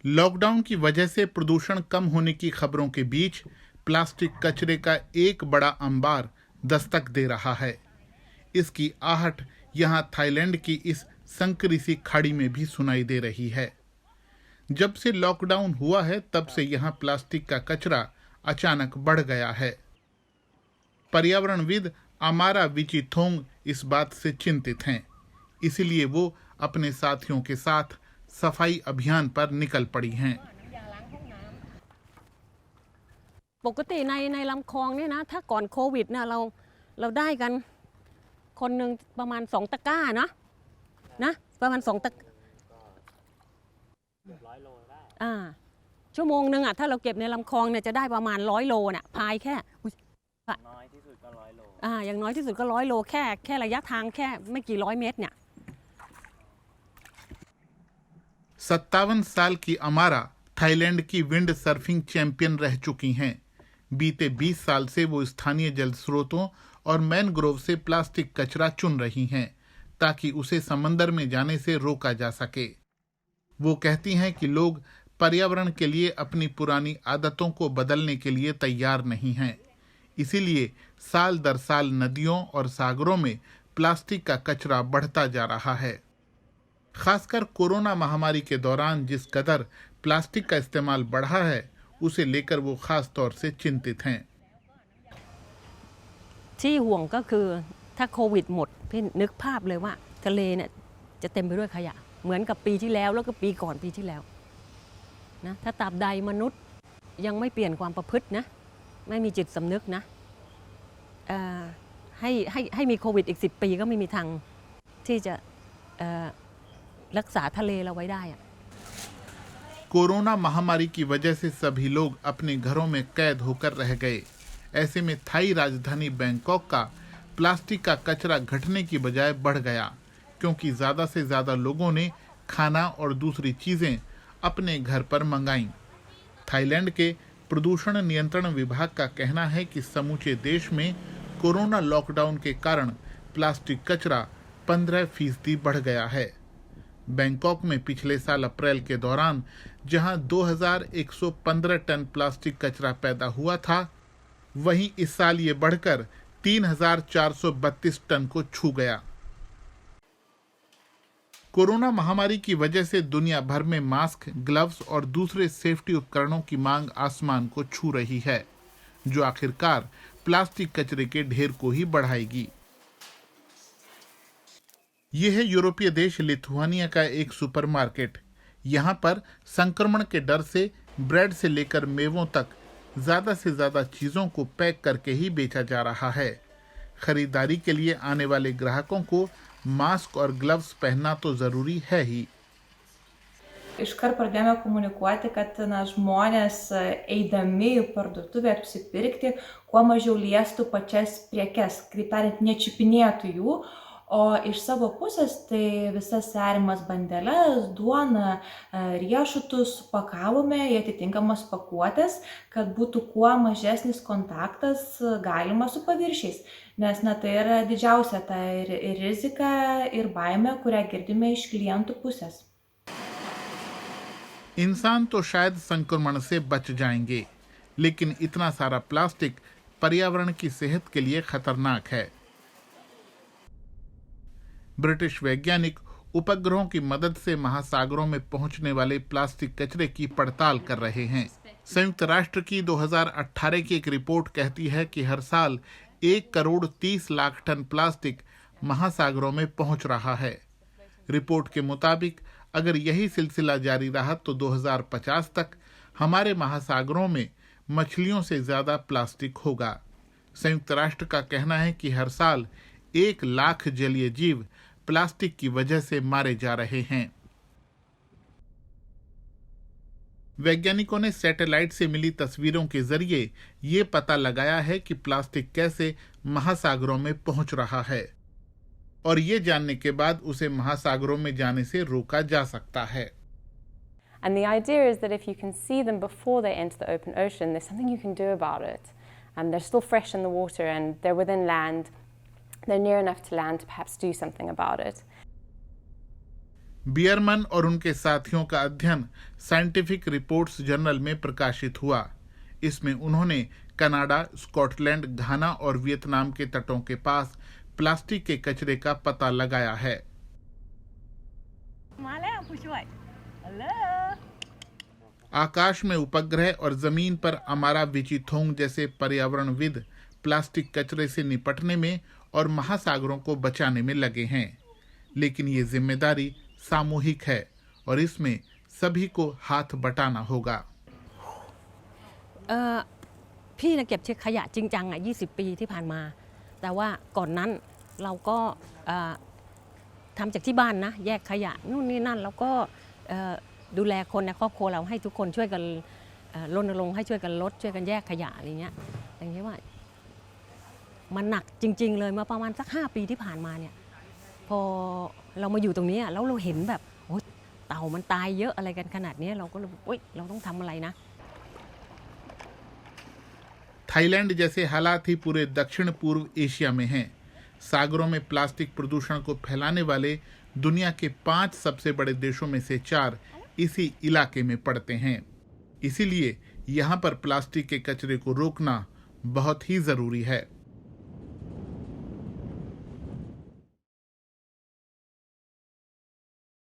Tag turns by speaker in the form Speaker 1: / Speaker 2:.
Speaker 1: Lockdown की वजह से प्रदूषण कम होने की खबरों के बीच प्लास्टिक कचरे का एक बड़ा अंबार दस्तक दे रहा है। इसकी आहट यहां थाईलैंड की इस संकरी सी खाड़ी में भी सुनाई दे रही है। जब से लॉकडाउन हुआ है तब से यहां प्लास्टिक का कचरा अचानक बढ़ गया है। पर्यावरणविद अमारा विचिथोंग इस बात से चिंतित हैं। इसीलिए वो अपने साथियों के साथ सफाई अभियान पर निकल पड़ी हैं।
Speaker 2: ปกติในลำคลองเนี่ยนะถ้าก่อนโควิดเนี่ยเราได้กันคนหนึ่งประมาณ2ตะกร้านะประมาณ2ตะ100 โลได้ชั่วโมงนึงถ้าเราเก็บในลำคลองเนี่ยจะได้ประมาณ100 โลน่ะพายแค่น้อยที่สุดก็100 โลอย่างน้อยที่สุดก็100 โลแค่ระยะทางแค่ไม่กี่ร้อยเมตรเนี่ย
Speaker 1: 57 साल की अमारा थाईलैंड की विंड सर्फिंग चैंपियन रह चुकी हैं। बीते 20 साल से वो स्थानीय जल स्रोतों और मैनग्रोव से प्लास्टिक कचरा चुन रही हैं ताकि उसे समंदर में जाने से रोका जा सके। वो कहती हैं कि लोग पर्यावरण के लिए अपनी पुरानी आदतों को बदलने के लिए तैयार नहीं हैं। इसीलिए साल दर साल नदियों और सागरों में प्लास्टिक का कचरा बढ़ता जा रहा है। खासकर कोरोना महामारी के दौरान जिस कदर प्लास्टिक का इस्तेमाल बढ़ा है उसे लेकर वो खास तौर से चिंतित हैं।
Speaker 2: ที่ห่วงก็คือถ้าโควิดหมดพี่นึกภาพเลยว่าทะเลเนี่ยจะเต็มไปด้วยขยะเหมือนกับปีที่แล้วแล้วก็ปีก่อนปีที่แล้วนะถ้าตราบใดมนุษย์ยังไม่เปลี่ยนความประพฤตินะไม่มีจิตสำนึกนะให้มีโควิดอีก10 ปีก็ไม่มีทางที่จะรักษาทะเลเราไว้ได้
Speaker 1: कोरोना महामारी की वजह से सभी लोग अपने घरों में कैद होकर रह गए। ऐसे में थाई राजधानी बैंकॉक का प्लास्टिक का कचरा घटने की बजाय बढ़ गया क्योंकि ज्यादा से ज्यादा लोगों ने खाना और दूसरी चीजें अपने घर पर मंगाई। थाईलैंड के प्रदूषण नियंत्रण विभाग का कहना है कि समूचे देश में कोरोना लॉकडाउन के कारण प्लास्टिक कचरा 15% बढ़ गया है। बैंकॉक में पिछले साल अप्रैल के दौरान जहां 2115 टन प्लास्टिक कचरा पैदा हुआ था, वहीं इस साल ये बढ़कर 3432 टन को छू गया। कोरोना महामारी की वजह से दुनिया भर में मास्क, ग्लव्स और दूसरे सेफ्टी उपकरणों की मांग आसमान को छू रही है, जो आखिरकार प्लास्टिक कचरे के ढेर को ही बढ़ाएगी। यह है यूरोपीय देश लिथुआनिया का एक सुपरमार्केट। यहाँ पर संक्रमण के डर से ब्रेड से लेकर मेवों तक ज्यादा से ज्यादा चीजों को पैक करके ही बेचा जा रहा है। खरीदारी के लिए आने वाले ग्राहकों को मास्क और ग्लव्स पहनना तो जरूरी है ही।
Speaker 3: Iškart pradėjome komunikuoti, kad žmonės eidami į parduotuvę apsipirkti, kuo mažiau liestų pačias prekes, kitaip tariant, nečiupinėtų jų, o iš savo pusės tai visas sveriamas bandeles, duoną, riešutus pakavome į atitinkamas pakuotės, kad būtų kuo mažesnis kontaktas galimas su paviršiais, nes tai yra didžiausia ta ir rizika, ir baimė, kurią girdime iš klientų pusės.
Speaker 1: इंसान तो शायद संक्रमण से बच जाएंगे, लेकिन इतना सारा प्लास्टिक पर्यावरण की सेहत के लिए खतरनाक है। ब्रिटिश वैज्ञानिक उपग्रहों की मदद से महासागरों में पहुंचने वाले प्लास्टिक कचरे की पड़ताल कर रहे हैं। संयुक्त राष्ट्र की 2018 की एक रिपोर्ट कहती है कि हर साल 1,30,00,000 टन प्लास्टिक महासागरों में पहुंच रहा है। रिपोर्ट के मुताबिक अगर यही सिलसिला जारी रहा तो 2050 तक हमारे महासागरों में मछलियों से ज्यादा प्लास्टिक होगा। संयुक्त राष्ट्र का कहना है कि हर साल 1 लाख जलीय जीव प्लास्टिक की वजह से मारे जा रहे हैं। वैज्ञानिकों ने सैटेलाइट से मिली तस्वीरों के जरिए ये पता लगाया है कि प्लास्टिक कैसे महासागरों में पहुंच रहा है और ये जानने के बाद उसे महासागरों में जाने से रोका जा सकता है।
Speaker 4: And the idea is that if you can see them before they enter the open ocean, there's something you can do about it. And they're still fresh in the water and they're within land. They're near enough to land to perhaps do something about it.
Speaker 1: बियरमन और उनके साथियों का अध्ययन scientific reports journal में प्रकाशित हुआ। इसमें उन्होंने कनाडा, स्कॉटलैंड, घाना और वियतनाम के तटों के पास प्लास्टिक के कचरे का पता लगाया है। आकाश में उपग्रह और जमीन पर अमारा विचिथोंग जैसे पर्यावरणविद प्लास्टिक कचरे से निपटने में और महासागरों को बचाने में लगे हैं, लेकिन ये जिम्मेदारी सामूहिक है और इसमें सभी को हाथ बटाना होगा।
Speaker 2: พี่นะเก็บขยะจริงจัง20 ปีที่ผ่านมาแต่ว่าก่อนนั้นเราก็ทำจากที่บ้านนะแยกขยะนู่นนี่นั่นแล้วก็ดูแลคนในครอบครัวเราให้ทุกคนช่วยกันรณรงค์ให้ช่วยกันลดช่วยกันแยกขยะอะไรเงี้ยอย่างนี้ว่ามันหนักจริงๆเลยมาประมาณสัก5 ปีที่ผ่านมาเนี่ยพอเรามาอยู่ตรงนี้แล้วเราเห็นแบบโอ๊ยเต่ามันตายเยอะอะไรกันขนาดนี้เราก็เลยโอ๊ยเราต้องทำอะไรนะ
Speaker 1: थाईलैंड जैसे हालात ही पूरे दक्षिण पूर्व एशिया में हैं। सागरों में प्लास्टिक प्रदूषण को फैलाने वाले दुनिया के 5 सबसे बड़े देशों में से 4 इसी इलाके में पड़ते हैं। इसीलिए यहाँ पर प्लास्टिक के कचरे को रोकना बहुत ही जरूरी है।